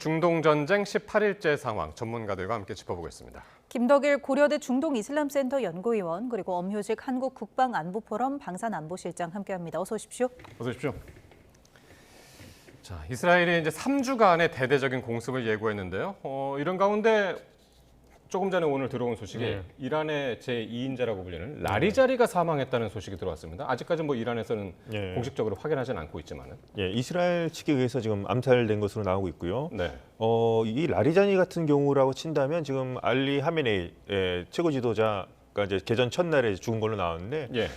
중동 전쟁 18일째 상황 전문가들과 함께 짚어보겠습니다. 김덕일 고려대 중동이슬람센터 연구위원 그리고 엄효식 한국국방안보포럼 방산안보실장 함께합니다. 어서 오십시오. 어서 오십시오. 자, 이스라엘이 이제 3주간의 대대적인 공습을 예고했는데요. 이런 가운데 조금 전에 오늘 들어온 소식에 이란의 제2인자라고 불리는 라리자리가 사망했다는 소식이 들어왔습니다. 아직까지 뭐 이란에서는 공식적으로 확인하지는 않고 있지만은. 이스라엘 측에 의해서 지금 암살된 것으로 나오고 있고요. 네. 이 라리자니 같은 경우라고 친다면 지금 알리 하메네이 최고 지도자가 이제 개전 첫날에 죽은 걸로 나왔는데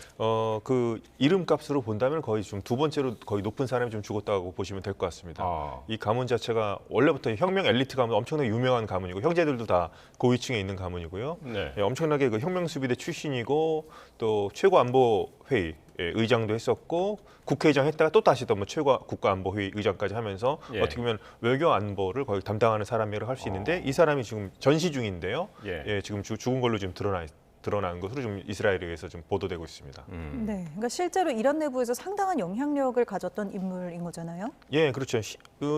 그 이름값으로 본다면 거의 좀 두 번째로 거의 높은 사람이 좀 죽었다고 보시면 될 것 같습니다. 이 가문 자체가 원래부터 혁명 엘리트 가문 엄청나게 유명한 가문이고 형제들도 다 고위층에 있는 가문이고요. 엄청나게 그 혁명 수비대 출신이고 또 최고 안보 회의 의장도 했었고 국회의장 했다가 또 다시 또 뭐 최고 국가안보회의 의장까지 하면서 어떻게 보면 외교 안보를 거의 담당하는 사람이라고 할 수 있는데 이 사람이 지금 전시 중인데요. 지금 죽은 걸로 지금 드러난 것으로 좀 이스라엘에 의해서 좀 보도되고 있습니다. 네, 그러니까 실제로 이란 내부에서 상당한 영향력을 가졌던 인물인 거잖아요. 예, 그렇죠.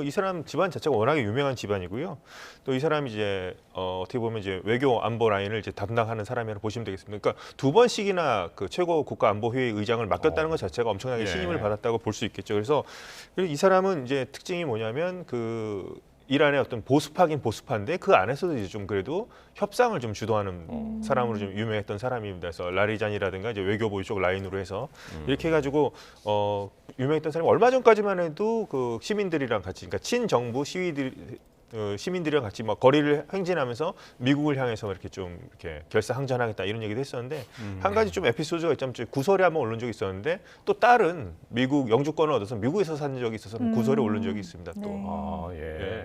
이 사람 집안 자체가 워낙에 유명한 집안이고요. 또 이 사람이 이제 어떻게 보면 이제 외교 안보 라인을 이제 담당하는 사람이라고 보시면 되겠습니다. 그러니까 두 번씩이나 그 최고 국가안보회의 의장을 맡겼다는 것 자체가 엄청나게 신임을 받았다고 볼 수 있겠죠. 그래서 이 사람은 이제 특징이 뭐냐면 그 이란의 어떤 보수파긴 보수파인데 그 안에서도 이제 좀 그래도 협상을 좀 주도하는 사람으로 좀 유명했던 사람입니다. 그래서 라리잔이라든가 이제 외교부 이쪽 라인으로 해서 이렇게 해가지고 유명했던 사람이 얼마 전까지만 해도 그 시민들이랑 같이, 그러니까 친정부 시민들이랑 같이 막 거리를 행진하면서 미국을 향해서 이렇게 좀 이렇게 결사항전하겠다 이런 얘기도 했었는데 한 가지 좀 에피소드가 있자면 구설에 한번 오른 적이 있었는데 또 딸은 미국 영주권을 얻어서 미국에서 산 적이 있어서 구설에 오른 적이 있습니다. 또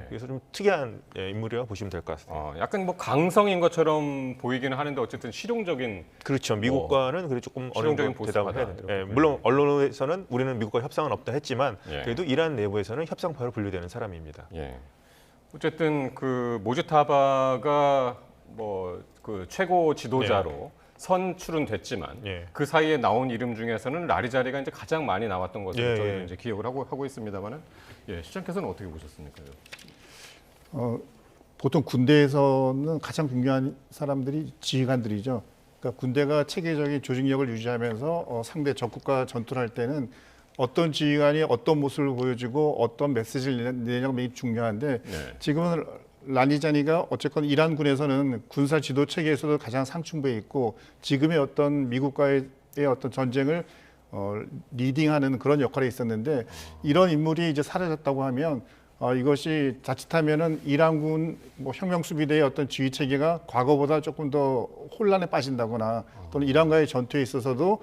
그래서 좀 특이한 인물이라고 보시면 될 것 같습니다. 약간 뭐 강성인 것처럼 보이기는 하는데 어쨌든 실용적인 그렇죠. 미국과는 그래도 조금 실용적인 대답을 해야 보수파다, 돼요. 물론 언론에서는 우리는 미국과 협상은 없다 했지만 그래도 이란 내부에서는 협상파로 분류되는 사람입니다. 어쨌든 그 모지타바가 뭐 그 최고 지도자로 선출은 됐지만 그 사이에 나온 이름 중에서는 라리자리가 이제 가장 많이 나왔던 것으로 저희는 이제 기억을 하고 있습니다만은 시장께서는 어떻게 보셨습니까? 보통 군대에서는 가장 중요한 사람들이 지휘관들이죠. 그러니까 군대가 체계적인 조직력을 유지하면서 상대 적국과 전투를 할 때는 어떤 지휘관이 어떤 모습을 보여주고 어떤 메시지를 내냐가 매우 중요한데 지금은 라리자니가 어쨌건 이란군에서는 군사 지도 체계에서도 가장 상층부에 있고 지금의 어떤 미국과의 어떤 전쟁을 리딩하는 그런 역할에 있었는데 이런 인물이 이제 사라졌다고 하면 이것이 자칫하면은 이란군 뭐 혁명수비대의 어떤 지휘 체계가 과거보다 조금 더 혼란에 빠진다거나 또는 이란과의 전투에 있어서도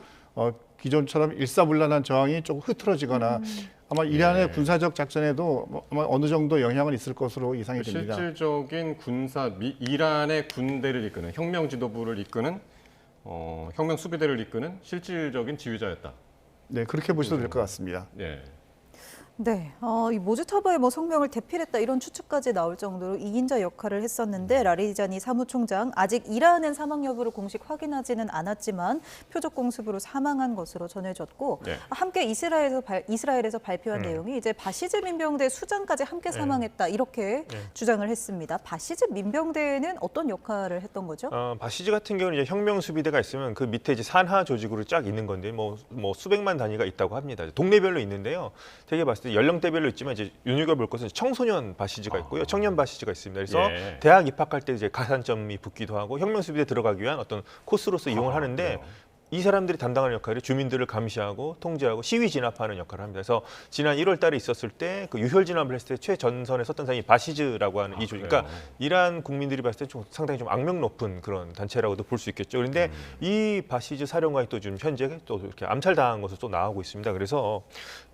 기존처럼 일사불란한 저항이 조금 흐트러지거나 아마 이란의 군사적 작전에도 아마 어느 정도 영향은 있을 것으로 예상이 됩니다. 실질적인 이란의 군대를 이끄는 혁명 지도부를 이끄는 혁명 수비대를 이끄는 실질적인 지휘자였다. 네, 그렇게 보셔도 될 것 같습니다. 네, 이 모지타바의 뭐 성명을 대필했다 이런 추측까지 나올 정도로 이인자 역할을 했었는데 라리자니 사무총장 아직 이란은 사망 여부를 공식 확인하지는 않았지만 표적 공습으로 사망한 것으로 전해졌고 함께 이스라엘에서 발표한 내용이 이제 바시즈 민병대 수장까지 함께 사망했다 이렇게 주장을 했습니다. 바시즈 민병대는 어떤 역할을 했던 거죠? 바시즈 같은 경우는 이제 혁명 수비대가 있으면 그 밑에 이제 산하 조직으로 쫙 있는 건데 뭐 수백만 단위가 있다고 합니다. 동네별로 있는데요. 되게 봤을 때 연령대별로 있지만 이제 눈여겨볼 것은 청소년 바시즈가 있고요, 청년 바시즈가 있습니다. 그래서 대학 입학할 때 이제 가산점이 붙기도 하고 혁명 수비대 들어가기 위한 어떤 코스로서 이용을 하는데. 이 사람들이 담당하는 역할이 주민들을 감시하고 통제하고 시위 진압하는 역할을 합니다. 그래서 지난 1월 달에 있었을 때 그 유혈 진압을 했을 때 최전선에 섰던 사람이 바시즈라고 하는 이 조직. 그러니까 이란 국민들이 봤을 때 좀 상당히 좀 악명 높은 그런 단체라고도 볼 수 있겠죠. 그런데 이 바시즈 사령관이 또 지금 현재 또 이렇게 암살당한 것으로 또 나오고 있습니다. 그래서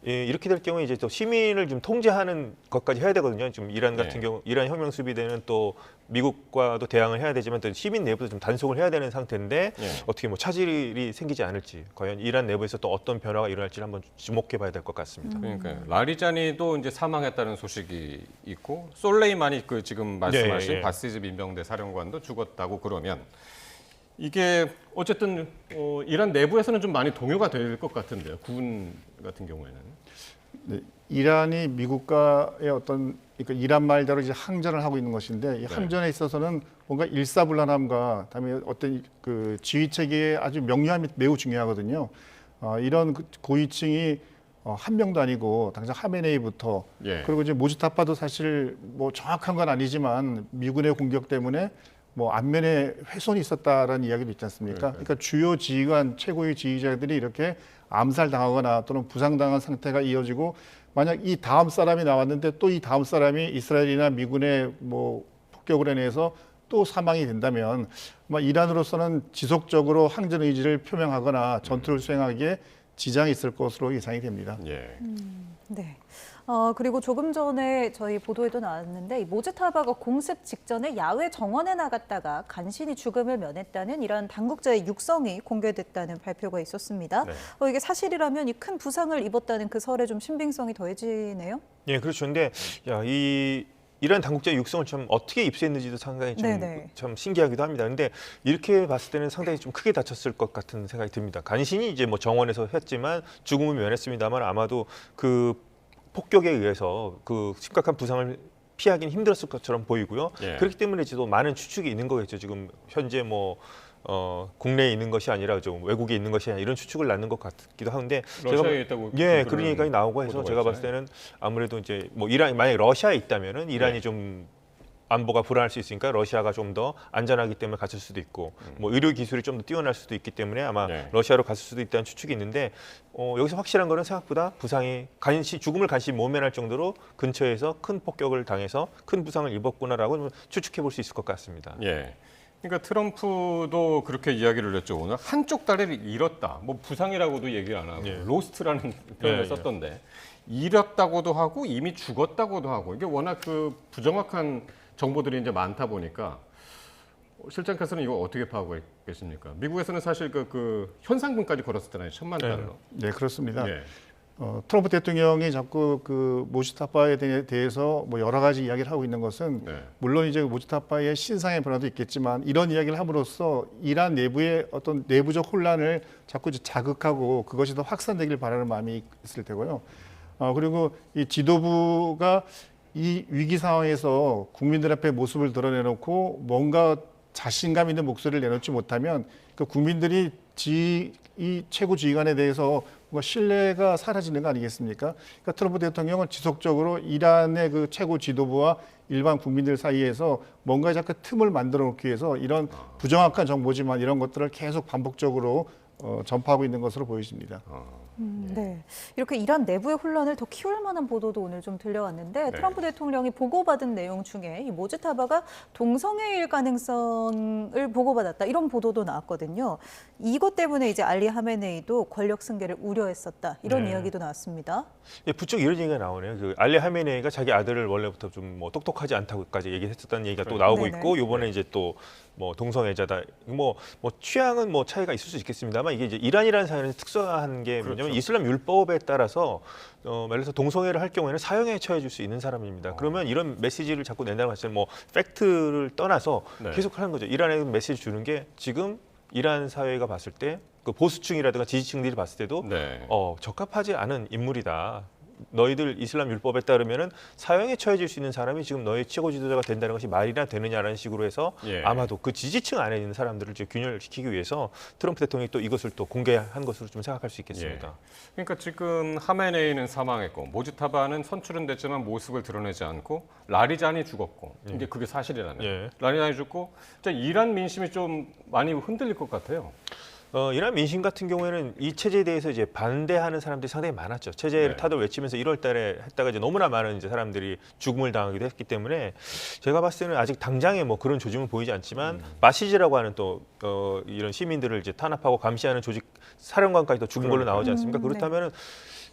이렇게 될 경우에 이제 또 시민을 좀 통제하는 것까지 해야 되거든요. 지금 이란 같은 경우 이란 혁명 수비대는 또 미국과도 대항을 해야 되지만 또 시민 내부도 좀 단속을 해야 되는 상태인데 어떻게 뭐 차질이 생기지 않을지 과연 이란 내부에서 또 어떤 변화가 일어날지를 한번 주목해 봐야 될 것 같습니다. 그러니까 라리자니도 이제 사망했다는 소식이 있고 솔레이마니 그 지금 말씀하신 바시즈 민병대 사령관도 죽었다고 그러면 이게 어쨌든 이란 내부에서는 좀 많이 동요가 될 것 같은데요. 군 같은 경우에는. 네, 이란이 미국과의 어떤 그러니까 이란 말대로 이제 항전을 하고 있는 것인데 이 항전에 있어서는 뭔가 일사불란함과 그다음에 어떤 그 지휘 체계의 아주 명료함이 매우 중요하거든요. 이런 고위층이 한 명도 아니고 당장 하메네이부터 예. 그리고 이제 모지타파도 사실 뭐 정확한 건 아니지만 미군의 공격 때문에 뭐 안면에 훼손이 있었다라는 이야기도 있지 않습니까? 그러니까 주요 지휘관 최고의 지휘자들이 이렇게 암살당하거나 또는 부상당한 상태가 이어지고 만약 이 다음 사람이 나왔는데 또 이 다음 사람이 이스라엘이나 미군의 뭐 폭격으로 인해서 또 사망이 된다면 아마 이란으로서는 지속적으로 항전 의지를 표명하거나 전투를 수행하기에 지장이 있을 것으로 예상이 됩니다. 예. 네. 그리고 조금 전에 저희 보도에도 나왔는데 이 모즈타바가 공습 직전에 야외 정원에 나갔다가 간신히 죽음을 면했다는 이란 당국자의 육성이 공개됐다는 발표가 있었습니다. 네. 이게 사실이라면 이 큰 부상을 입었다는 그 설에 좀 신빙성이 더해지네요. 예, 그렇죠. 근데 이란 당국자의 육성을 참 어떻게 입수했는지도 상당히 네네. 참 신기하기도 합니다. 근데 이렇게 봤을 때는 상당히 좀 크게 다쳤을 것 같은 생각이 듭니다. 간신히 이제 뭐 정원에서 했지만 죽음을 면했습니다만 아마도 그 폭격에 의해서 그 심각한 부상을 피하기는 힘들었을 것처럼 보이고요. 예. 그렇기 때문에 지금 많은 추측이 있는 거겠죠. 지금 현재 뭐 국내에 있는 것이 아니라 좀 외국에 있는 것이 아니라 이런 추측을 낳는 것 같기도 하는데 러시아에 있다고 예, 그런 그런 얘기가 나오고 해서 보도가 제가 봤을 있잖아요. 때는 아무래도 이제 뭐 이란 만약에 러시아에 있다면은 이란이 네. 좀 안보가 불안할 수 있으니까 러시아가 좀 더 안전하기 때문에 갔을 수도 있고 뭐 의료 기술이 좀 더 뛰어날 수도 있기 때문에 아마 네. 러시아로 갔을 수도 있다는 추측이 있는데 여기서 확실한 거는 생각보다 부상이 죽음을 간신히 모면할 정도로 근처에서 큰 폭격을 당해서 큰 부상을 입었구나라고 추측해 볼 수 있을 것 같습니다. 예. 그러니까 트럼프도 그렇게 이야기를 했죠. 오늘 한쪽 다리를 잃었다. 뭐 부상이라고도 얘기를 안 하고 예. 로스트라는 표현을 예, 예. 썼던데 잃었다고도 하고 이미 죽었다고도 하고 이게 워낙 그 부정확한 정보들이 이제 많다 보니까 실장께서는 이거 어떻게 파악했겠습니까? 미국에서는 사실 그 현상금까지 걸었었잖아요. 1,000만 달러. 네, 그렇습니다. 예. 트럼프 대통령이 자꾸 그 모지타파에 대해서 뭐 여러 가지 이야기를 하고 있는 것은 네. 물론 이제 모지타파의 신상의 변화도 있겠지만 이런 이야기를 함으로써 이란 내부의 어떤 내부적 혼란을 자꾸 이제 자극하고 그것이 더 확산되길 바라는 마음이 있을 테고요. 그리고 이 지도부가 이 위기 상황에서 국민들 앞에 모습을 드러내놓고 뭔가 자신감 있는 목소리를 내놓지 못하면 그 국민들이 이 최고 지휘관에 대해서 뭔가 신뢰가 사라지는 거 아니겠습니까? 그러니까 트럼프 대통령은 지속적으로 이란의 그 최고 지도부와 일반 국민들 사이에서 뭔가 자꾸 틈을 만들어 놓기 위해서 이런 부정확한 정보지만 이런 것들을 계속 반복적으로 전파하고 있는 것으로 보여집니다. 네. 이렇게 이란 내부의 혼란을 더 키울 만한 보도도 오늘 좀 들려왔는데 트럼프 대통령이 보고받은 내용 중에 이 모즈타바가 동성애일 가능성을 보고받았다 이런 보도도 나왔거든요. 이것 때문에 이제 알리 하메네이도 권력 승계를 우려했었다 이런 네. 이야기도 나왔습니다. 예, 부쩍 이런 얘기가 나오네요. 그 알리 하메네이가 자기 아들을 원래부터 좀 뭐 똑똑하지 않다고까지 얘기했었다는 얘기가 또 나오고 네네. 있고 이번에 이제 또 뭐 동성애자다. 뭐 취향은 뭐 차이가 있을 수 있겠습니다만 이게 이제 이란이라는 사회는 특수한 게 뭐냐면 그렇죠. 이슬람 율법에 따라서 예를 들어서 동성애를 할 경우에는 사형에 처해질 수 있는 사람입니다. 그러면 이런 메시지를 자꾸 낸다는 것은 뭐 팩트를 떠나서 네. 계속 계속 하는 거죠. 이란에 메시지 주는 게 지금 이란 사회가 봤을 때 그 보수층이라든가 지지층들이 봤을 때도 네. 적합하지 않은 인물이다. 너희들 이슬람 율법에 따르면은 사형에 처해질 수 있는 사람이 지금 너희 최고 지도자가 된다는 것이 말이나 되느냐라는 식으로 해서 예. 아마도 그 지지층 안에 있는 사람들을 이제 균열시키기 위해서 트럼프 대통령이 또 이것을 또 공개한 것으로 좀 생각할 수 있겠습니다. 그러니까 지금 하메네이는 사망했고 모지타바는 선출은 됐지만 모습을 드러내지 않고 라리잔이 죽었고 이게 그게 사실이라면 예. 라리잔이 죽고 진짜 이란 민심이 좀 많이 흔들릴 것 같아요. 이란 민심 같은 경우에는 이 체제에 대해서 이제 반대하는 사람들이 상당히 많았죠. 체제를 네. 타도 외치면서 1월달에 했다가 이제 너무나 많은 이제 사람들이 죽음을 당하기도 했기 때문에 제가 봤을 때는 아직 당장에 뭐 그런 조짐은 보이지 않지만 바시즈라고 하는 또 이런 시민들을 이제 탄압하고 감시하는 조직 사령관까지도 죽은 걸로 나오지 않습니까? 네. 그렇다면은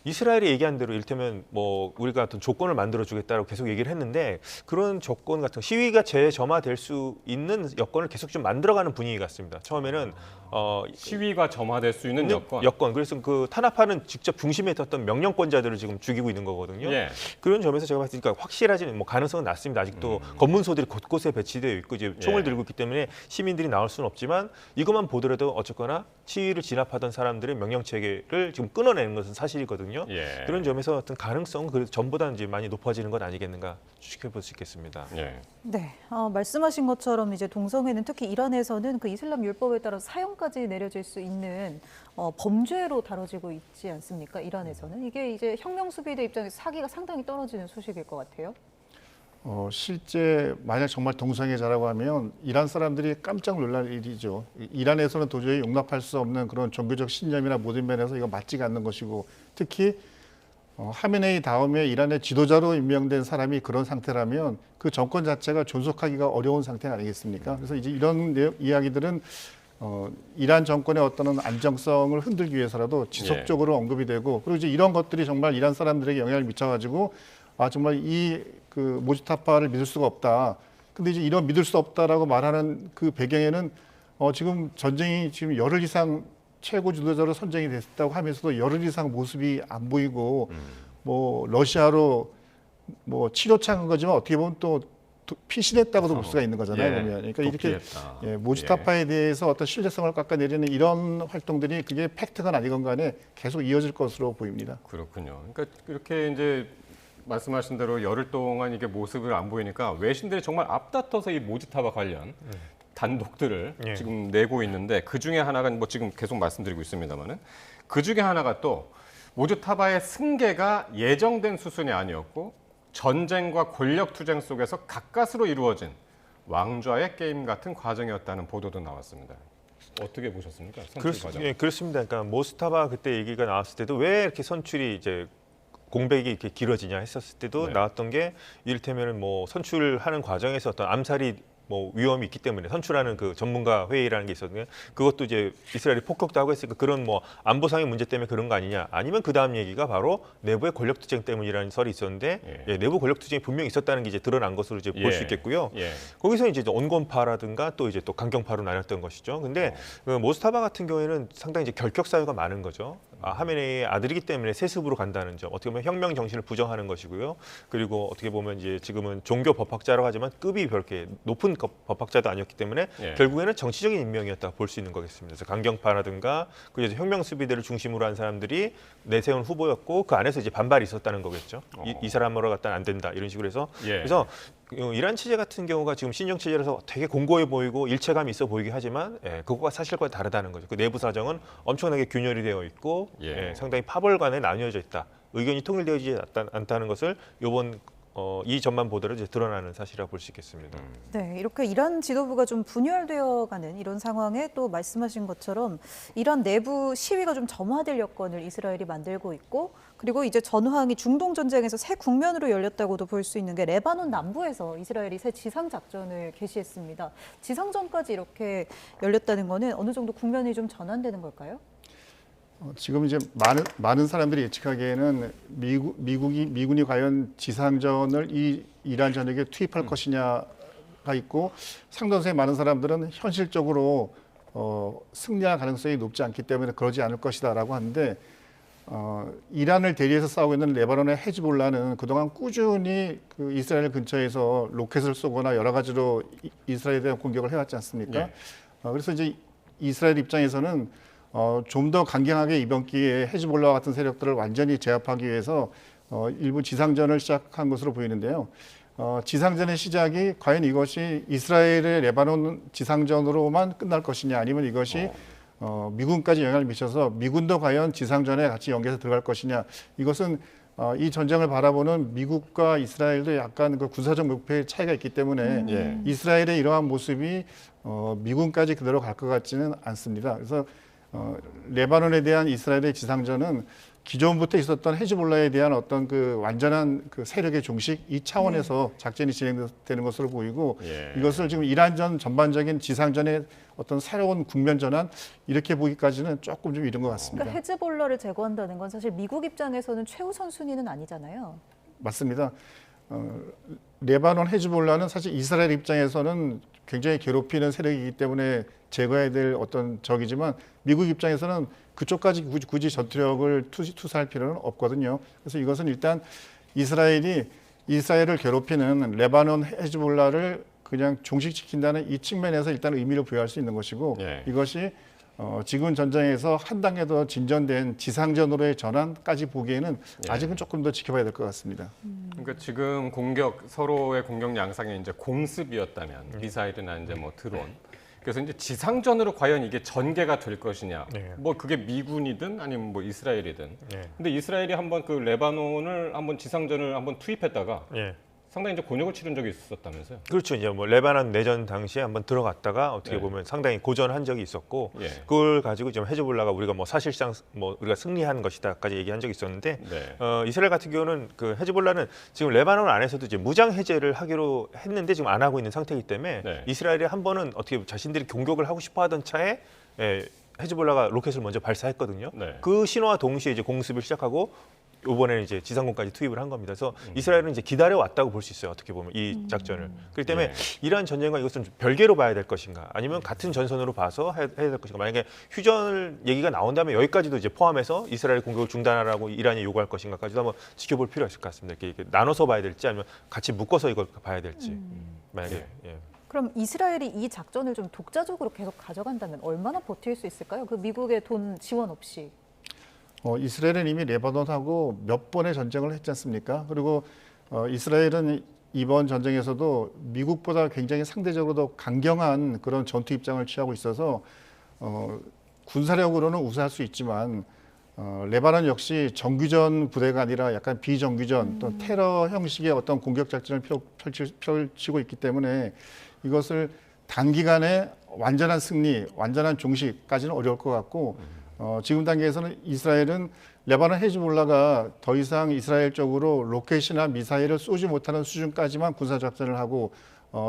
이스라엘이 얘기한 대로 이를테면 뭐 우리가 어떤 조건을 만들어 주겠다고 계속 얘기를 했는데 그런 조건 같은 시위가 재점화될 수 있는 여건을 계속 좀 만들어가는 분위기 같습니다. 처음에는 시위가 점화될 수 있는 여건. 그래서 그 탄압하는 직접 중심에 있었던 명령권자들을 지금 죽이고 있는 거거든요. 예. 그런 점에서 제가 봤을 때 확실하지는 뭐 가능성은 낮습니다. 아직도 검문소들이 곳곳에 배치되어 있고 이제 총을 예. 들고 있기 때문에 시민들이 나올 수는 없지만 이것만 보더라도 어쨌거나 시위를 진압하던 사람들의 명령 체계를 지금 끊어내는 것은 사실이거든요. 있거든요. 예. 그런 점에서 어떤 가능성은 그래도 전보다 이제 많이 높아지는 것 아니겠는가 추측해 볼 수 있겠습니다. 예. 네, 말씀하신 것처럼 이제 동성애는 특히 이란에서는 그 이슬람 율법에 따라 사형까지 내려질 수 있는 범죄로 다뤄지고 있지 않습니까? 이란에서는 이게 이제 혁명 수비대 입장에서 사기가 상당히 떨어지는 소식일 것 같아요. 실제 만약 정말 동성애자라고 하면 이란 사람들이 깜짝 놀랄 일이죠. 이란에서는 도저히 용납할 수 없는 그런 종교적 신념이나 모든 면에서 이거 맞지가 않는 것이고, 특히 하메네이 다음에 이란의 지도자로 임명된 사람이 그런 상태라면 그 정권 자체가 존속하기가 어려운 상태 아니겠습니까? 그래서 이제 이런 이야기들은 이란 정권의 어떤 안정성을 흔들기 위해서라도 지속적으로 언급이 되고, 그리고 이제 이런 것들이 정말 이란 사람들에게 영향을 미쳐가지고 정말 이 그 모주타파를 믿을 수가 없다. 근데 이제 이런 믿을 수 없다라고 말하는 그 배경에는 지금 전쟁이 지금 열흘 이상 최고 지도자로 선정이 됐다고 하면서도 열흘 이상 모습이 안 보이고 뭐 러시아로 뭐 치료 창한 거지만 어떻게 보면 또 피신했다고도 볼 수가 있는 거잖아요. 예, 보면 그러니까 이렇게 도피했다. 모주타파에 대해서 어떤 신뢰성을 깎아내리는 이런 활동들이 그게 팩트가 아니건 간에 계속 이어질 것으로 보입니다. 그렇군요. 그러니까 이렇게 이제 말씀하신 대로 열흘 동안 이게 모습을 안 보이니까 외신들이 정말 앞다퉈서 이 모주타바 관련 단독들을 예. 지금 내고 있는데 그 중에 하나가 뭐 지금 계속 말씀드리고 있습니다만은 그 중에 하나가 또 모주타바의 승계가 예정된 수순이 아니었고 전쟁과 권력 투쟁 속에서 가까스로 이루어진 왕좌의 게임 같은 과정이었다는 보도도 나왔습니다. 어떻게 보셨습니까? 선출 과정. 예, 그렇습니다. 그러니까 모스타바 그때 얘기가 나왔을 때도 왜 이렇게 선출이 이제 공백이 이렇게 길어지냐 했었을 때도 네. 나왔던 게 이를테면은 뭐 선출하는 과정에서 어떤 암살이 뭐 위험이 있기 때문에 선출하는 그 전문가 회의라는 게 있었는데 그것도 이제 이스라엘이 폭격도 하고 했으니까 그런 뭐 안보상의 문제 때문에 그런 거 아니냐 아니면 그 다음 얘기가 바로 내부의 권력투쟁 때문이라는 설이 있었는데 예, 내부 권력투쟁이 분명히 있었다는 게 이제 드러난 것으로 이제 볼 수 있겠고요. 예. 거기서 이제 온건파라든가 또 이제 또 강경파로 나눴던 것이죠. 근데 그 모스타바 같은 경우에는 상당히 이제 결격 사유가 많은 거죠. 하메네이의 아들이기 때문에 세습으로 간다는 점, 어떻게 보면 혁명 정신을 부정하는 것이고요. 그리고 어떻게 보면 이제 지금은 종교 법학자라고 하지만 급이 그렇게 높은 법학자도 아니었기 때문에 예. 결국에는 정치적인 임명이었다 볼 수 있는 거겠습니다. 그래서 강경파라든가 그 혁명 수비대를 중심으로 한 사람들이 내세운 후보였고 그 안에서 이제 반발이 있었다는 거겠죠. 이 사람으로 갖다는 안 된다 이런 식으로 해서 예. 그래서 이란 체제 같은 경우가 지금 신정 체제라서 되게 공고해 보이고 일체감이 있어 보이긴 하지만 그거가 사실과 다르다는 거죠. 그 내부 사정은 엄청나게 균열이 되어 있고 예. 상당히 파벌간에 나뉘어져 있다. 의견이 통일되어지지 않다는 것을 이번 이 점만 보더라도 이제 드러나는 사실이라고 볼 수 있겠습니다. 네, 이렇게 이란 지도부가 좀 분열되어가는 이런 상황에 또 말씀하신 것처럼 이란 내부 시위가 좀 점화될 여건을 이스라엘이 만들고 있고 그리고 이제 전황이 중동 전쟁에서 새 국면으로 열렸다고도 볼 수 있는 게 레바논 남부에서 이스라엘이 새 지상 작전을 개시했습니다. 지상전까지 이렇게 열렸다는 거는 어느 정도 국면이 좀 전환되는 걸까요? 지금 이제 많은 사람들이 예측하기에는 미군이 과연 지상전을 이 이란 전역에 투입할 것이냐가 있고 상당수의 많은 사람들은 현실적으로 승리할 가능성이 높지 않기 때문에 그러지 않을 것이다라고 하는데 이란을 대리해서 싸우고 있는 레바논의 헤즈볼라는 그동안 꾸준히 그 이스라엘 근처에서 로켓을 쏘거나 여러 가지로 이스라엘에 대한 공격을 해왔지 않습니까? 네. 그래서 이제 이스라엘 입장에서는 좀 더 강경하게 이번 기회에 헤즈볼라와 같은 세력들을 완전히 제압하기 위해서 일부 지상전을 시작한 것으로 보이는데요. 지상전의 시작이 과연 이것이 이스라엘의 레바논 지상전으로만 끝날 것이냐 아니면 이것이 미군까지 영향을 미쳐서 미군도 과연 지상전에 같이 연계해서 들어갈 것이냐 이것은 이 전쟁을 바라보는 미국과 이스라엘도 약간 그 군사적 목표의 차이가 있기 때문에 이스라엘의 이러한 모습이 미군까지 그대로 갈 것 같지는 않습니다. 그래서 레바논에 대한 이스라엘의 지상전은 기존부터 있었던 헤즈볼라에 대한 어떤 그 완전한 그 세력의 종식 이 차원에서 작전이 진행되는 것으로 보이고 이것을 지금 이란전 전반적인 지상전의 어떤 새로운 국면 전환 이렇게 보기까지는 조금 좀 이른 것 같습니다. 그러니까 헤즈볼라를 제거한다는 건 사실 미국 입장에서는 최우선 순위는 아니잖아요. 맞습니다. 레바논 헤즈볼라는 사실 이스라엘 입장에서는 굉장히 괴롭히는 세력이기 때문에 제거해야 될 어떤 적이지만 미국 입장에서는 그쪽까지 굳이 전투력을 투사할 필요는 없거든요. 그래서 이것은 일단 이스라엘을 괴롭히는 레바논 헤즈볼라를 그냥 종식시킨다는 이 측면에서 일단 의미를 부여할 수 있는 것이고 이것이 지금 전장에서 한 단계 더 진전된 지상전으로의 전환까지 보기에는 아직은 조금 더 지켜봐야 될 것 같습니다. 그러니까 지금 서로의 공격 양상이 이제 공습이었다면 미사일이나 이제 뭐 드론. 그래서 이제 지상전으로 과연 이게 전개가 될 것이냐. 네. 뭐 그게 미군이든 아니면 뭐 이스라엘이든. 예. 근데 이스라엘이 한번 그 레바논을 한번 지상전을 한번 투입했다가 예. 상당히 이제 곤욕을 치른 적이 있었다면서요. 그렇죠. 이제 뭐 레바논 내전 당시에 한번 들어갔다가 어떻게 네. 보면 상당히 고전한 적이 있었고 예. 그걸 가지고 좀 헤즈볼라가 우리가 뭐 사실상 뭐 우리가 승리한 것이다까지 얘기한 적이 있었는데 네. 이스라엘 같은 경우는 그 헤즈볼라는 지금 레바논 안에서도 이제 무장 해제를 하기로 했는데 지금 안 하고 있는 상태이기 때문에 네. 이스라엘이 한 번은 어떻게 자신들이 공격을 하고 싶어하던 차에 헤즈볼라가 로켓을 먼저 발사했거든요. 네. 그 신호와 동시에 이제 공습을 시작하고 이번에는 이제 지상군까지 투입을 한 겁니다. 그래서 이스라엘은 이제 기다려 왔다고 볼 수 있어요. 어떻게 보면 이 작전을. 그렇기 때문에 네. 이러한 전쟁과 이것은 좀 별개로 봐야 될 것인가, 아니면 같은 전선으로 봐서 해야 될 것인가. 만약에 휴전 얘기가 나온다면 여기까지도 이제 포함해서 이스라엘 공격을 중단하라고 이란이 요구할 것인가까지도 한번 지켜볼 필요가 있을 것 같습니다. 이렇게 나눠서 봐야 될지 아니면 같이 묶어서 이걸 봐야 될지. 만약에. 예. 그럼 이스라엘이 이 작전을 좀 독자적으로 계속 가져간다면 얼마나 버틸 수 있을까요? 그 미국의 돈 지원 없이. 이스라엘은 이미 레바논하고 몇 번의 전쟁을 했지 않습니까? 그리고 이스라엘은 이번 전쟁에서도 미국보다 굉장히 상대적으로 더 강경한 그런 전투 입장을 취하고 있어서 군사력으로는 우세할 수 있지만 레바논 역시 정규전 부대가 아니라 약간 비정규전 또 테러 형식의 어떤 공격 작전을 펼치고 있기 때문에 이것을 단기간에 완전한 승리, 완전한 종식까지는 어려울 것 같고 지금 단계에서는 이스라엘은 레바논 헤즈볼라가 더 이상 이스라엘 쪽으로 로켓이나 미사일을 쏘지 못하는 수준까지만 군사작전을 하고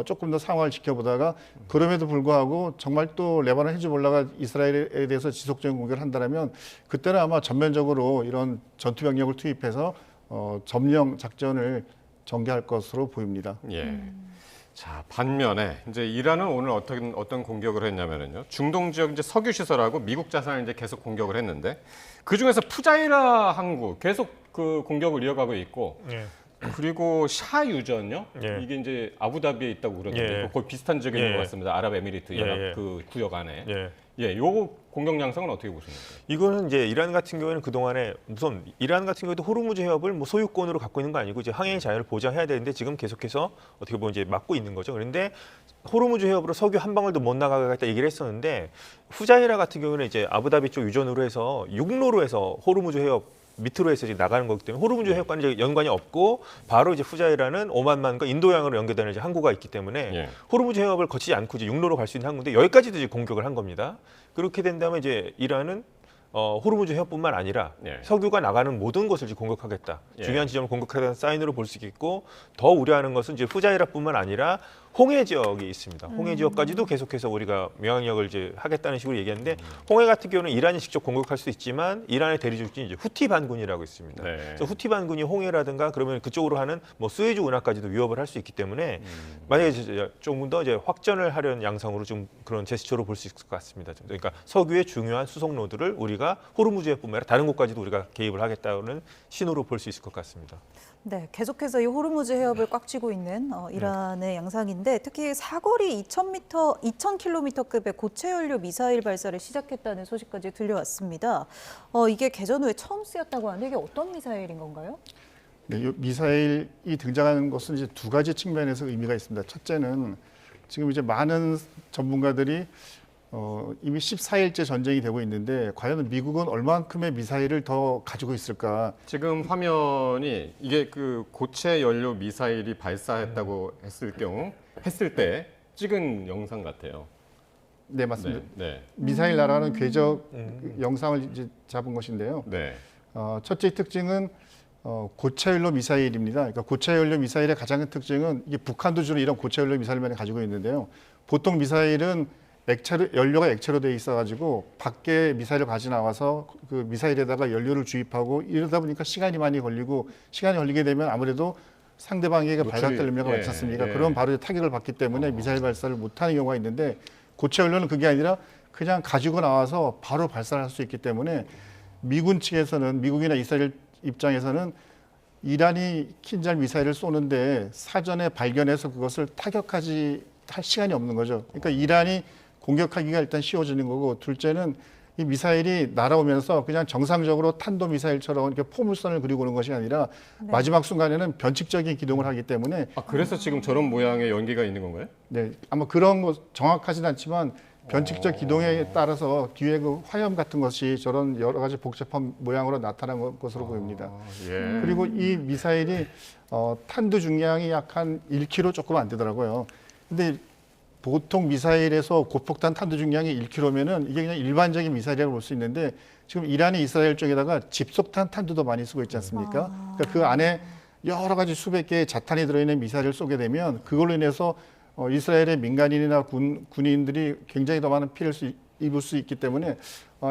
조금 더 상황을 지켜보다가 그럼에도 불구하고 정말 또 레바논 헤즈볼라가 이스라엘에 대해서 지속적인 공격을 한다면 그때는 아마 전면적으로 이런 전투병력을 투입해서 점령 작전을 전개할 것으로 보입니다. 예. 자, 반면에 이제 이란은 오늘 어떤 공격을 했냐면은요. 중동 지역 이제 석유 시설하고 미국 자산을 이제 계속 공격을 했는데 그 중에서 푸자이라 항구 계속 그 공격을 이어가고 있고 예. 그리고 샤 유전요. 예. 이게 이제 아부다비에 있다고 그러는데 예. 거의 비슷한 지역에 있는 예. 것 같습니다. 아랍에미리트 연합 예. 그 구역 안에. 예. 예, 요 공격 양상은 어떻게 보십니까? 이거는 이제 이란 같은 경우에는 그동안에 우선 이란 같은 경우도 호르무즈 해협을 뭐 소유권으로 갖고 있는 거 아니고 이제 항해의 자유를 보장해야 되는데 지금 계속해서 어떻게 보면 이제 막고 있는 거죠. 그런데 호르무즈 해협으로 석유 한 방울도 못 나가겠다 얘기를 했었는데 후자이라 같은 경우는 이제 아부다비 쪽 유전으로 해서 육로로 해서 호르무즈 해협 밑으로 해서 이제 나가는 거기 때문에 호르무즈 해협과는 이제 연관이 없고 바로 이제 후자이라는 오만만과 인도양으로 연계되는 이제 항구가 있기 때문에 예. 호르무즈 해협을 거치지 않고 이제 육로로 갈 수 있는 항구인데 여기까지도 이제 공격을 한 겁니다. 그렇게 된다면 이제 이란은 호르무즈 해협뿐만 아니라 예. 석유가 나가는 모든 것을 이제 공격하겠다. 예. 중요한 지점을 공격하겠다는 사인으로 볼 수 있겠고 더 우려하는 것은 이제 후자이라뿐만 아니라 홍해 지역이 있습니다. 홍해 지역까지도 계속해서 우리가 명령력을 이제 하겠다는 식으로 얘기했는데 홍해 같은 경우는 이란이 직접 공격할 수 있지만 이란의 대리조직이 이제 후티 반군이라고 있습니다. 네. 그래서 후티 반군이 홍해라든가 그러면 그쪽으로 하는 뭐 스웨즈 운하까지도 위협을 할 수 있기 때문에 만약에 이제 조금 더 이제 확전을 하려는 양상으로 좀 그런 제스처로 볼 수 있을 것 같습니다. 그러니까 석유의 중요한 수송 로드를 우리가 호르무즈해뿐만 아니라 다른 곳까지도 우리가 개입을 하겠다는 신호로 볼 수 있을 것 같습니다. 네, 계속해서 이 호르무즈 해협을 꽉 쥐고 있는 이란의 양상인데 특히 사거리 2,000km급의 고체 연료 미사일 발사를 시작했다는 소식까지 들려왔습니다. 이게 개전 후에 처음 쓰였다고 하는데 이게 어떤 미사일인 건가요? 네, 이 미사일이 등장하는 것은 이제 두 가지 측면에서 의미가 있습니다. 첫째는 지금 이제 많은 전문가들이 이미 14일째 전쟁이 되고 있는데 과연 미국은 얼마만큼의 미사일을 더 가지고 있을까? 지금 화면이 이게 그 고체 연료 미사일이 발사했다고 했을 때 찍은 영상 같아요. 네, 맞습니다. 네. 미사일 날아가는 궤적 영상을 이제 잡은 것인데요. 네. 첫째 특징은 고체 연료 미사일입니다. 그러니까 고체 연료 미사일의 가장 큰 특징은 이게 북한도 주로 이런 고체 연료 미사일만 가지고 있는데요. 보통 미사일은 연료가 액체로 되어 있어가지고 밖에 미사일을 가지 나와서 그 미사일에다가 연료를 주입하고 이러다 보니까 시간이 많이 걸리고 시간이 걸리게 되면 아무래도 상대방에게 발각될 의미가 있지 않습니까? 그럼 바로 타격을 받기 때문에 미사일 발사를 못하는 경우가 있는데 고체 연료는 그게 아니라 그냥 가지고 나와서 바로 발사를 할 수 있기 때문에 미군 측에서는 미국이나 이스라엘 입장에서는 이란이 킨잘 미사일을 쏘는데 사전에 발견해서 그것을 타격하지 할 시간이 없는 거죠. 그러니까 이란이 공격하기가 일단 쉬워지는 거고, 둘째는 이 미사일이 날아오면서 그냥 정상적으로 탄도 미사일처럼 이렇게 포물선을 그리고 오는 것이 아니라 네. 마지막 순간에는 변칙적인 기동을 하기 때문에 그래서 지금 저런 모양의 연기가 있는 건가요? 네, 아마 그런 거 정확하진 않지만 변칙적 기동에 따라서 뒤에 그 화염 같은 것이 저런 여러 가지 복잡한 모양으로 나타난 것으로 보입니다. 예. 그리고 이 미사일이 탄두 중량이 약 한 1kg 조금 안 되더라고요. 근데 보통 미사일에서 고폭탄 탄두 중량이 1kg면은 이게 그냥 일반적인 미사일이라고 볼 수 있는데, 지금 이란이 이스라엘 쪽에다가 집속탄 탄두도 많이 쓰고 있지 않습니까? 그러니까 그 안에 여러 가지 수백 개의 자탄이 들어있는 미사일을 쏘게 되면 그걸로 인해서 이스라엘의 민간인이나 군인들이 굉장히 더 많은 피해를 입을 수 있기 때문에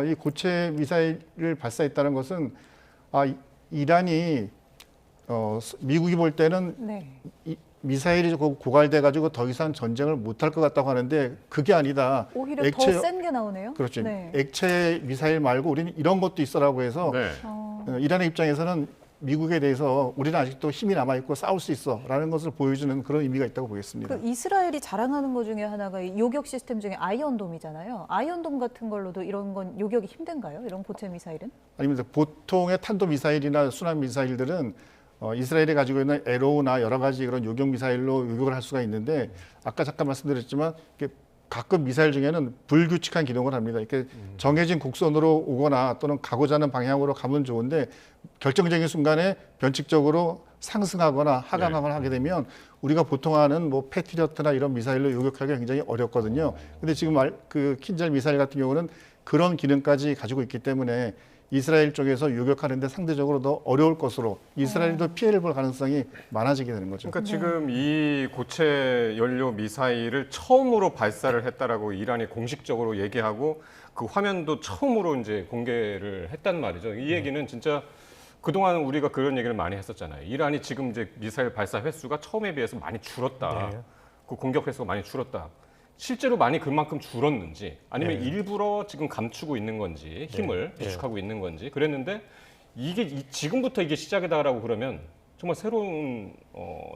이 고체 미사일을 발사했다는 것은 이란이 미국이 볼 때는 네. 미사일이 고갈돼 가지고 더 이상 전쟁을 못할 것 같다고 하는데, 그게 아니다. 오히려 액체- 더 센 게 나오네요. 그렇죠. 네. 액체 미사일 말고 우리는 이런 것도 있어라고 해서 네. 이란의 입장에서는 미국에 대해서 우리는 아직도 힘이 남아 있고 싸울 수 있어라는 것을 보여주는 그런 의미가 있다고 보겠습니다. 그 이스라엘이 자랑하는 것 중에 하나가 이 요격 시스템 중에 아이언돔이잖아요. 아이언돔 같은 걸로도 이런 건 요격이 힘든가요? 이런 고체 미사일은? 아닙니다. 보통의 탄도 미사일이나 순항 미사일들은 이스라엘이 가지고 있는 에로우나 여러 가지 그런 요격 미사일로 요격을 할 수가 있는데, 아까 잠깐 말씀드렸지만 이렇게 가끔 미사일 중에는 불규칙한 기동을 합니다. 이렇게 정해진 곡선으로 오거나 또는 가고자 하는 방향으로 가면 좋은데, 결정적인 순간에 변칙적으로 상승하거나 하강하거나 하게 되면 우리가 보통 하는 뭐 패트리어트나 이런 미사일로 요격하기가 굉장히 어렵거든요. 근데 지금 그 킨잘 미사일 같은 경우는 그런 기능까지 가지고 있기 때문에 이스라엘 쪽에서 요격하는데 상대적으로 더 어려울 것으로 이스라엘도 피해를 볼 가능성이 많아지게 되는 거죠. 그러니까 지금 이 고체 연료 미사일을 처음으로 발사를 했다라고 이란이 공식적으로 얘기하고, 그 화면도 처음으로 이제 공개를 했단 말이죠. 이 얘기는 진짜 그동안 우리가 그런 얘기를 많이 했었잖아요. 이란이 지금 이제 미사일 발사 횟수가 처음에 비해서 많이 줄었다. 네. 그 공격 횟수가 많이 줄었다. 실제로 많이 그만큼 줄었는지, 아니면 일부러 지금 감추고 있는 건지, 힘을 비축하고 있는 건지 그랬는데, 이게 지금부터 이게 시작이다라고 그러면 정말 새로운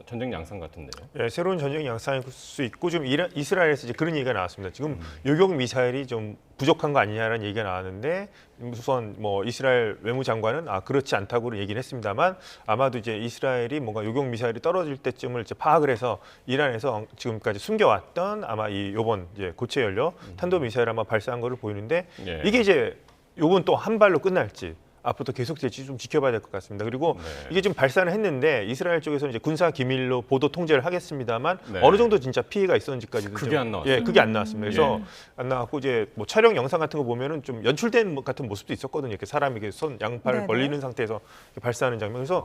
전쟁 양상 같은데요. 예, 새로운 전쟁 양상일 수 있고, 좀 이스라엘에서 이제 그런 얘기가 나왔습니다. 지금 요격 미사일이 좀 부족한 거 아니냐라는 얘기가 나왔는데, 우선 뭐 이스라엘 외무장관은 그렇지 않다고 얘기를 했습니다만, 아마도 이제 이스라엘이 뭔가 요격 미사일이 떨어질 때쯤을 이제 파악을 해서 이란에서 지금까지 숨겨왔던 아마 요번 이제 고체 연료 탄도 미사일 아마 발사한 거를 보이는데, 예. 이게 이제 요번 또 한 발로 끝날지 앞으로 또 계속될지 좀 지켜봐야 될 것 같습니다. 그리고 이게 지금 발사를 했는데 이스라엘 쪽에서는 이제 군사 기밀로 보도 통제를 하겠습니다만, 네. 어느 정도 진짜 피해가 있었는지까지는 그게 좀- 안 나왔어요. 예, 그게 안 나왔습니다. 그래서 안 나왔고, 이제 뭐 촬영 영상 같은 거 보면은 좀 연출된 같은 모습도 있었거든요. 이렇게 사람이 이렇게 손 양팔을 네네. 벌리는 상태에서 이렇게 발사하는 장면. 그래서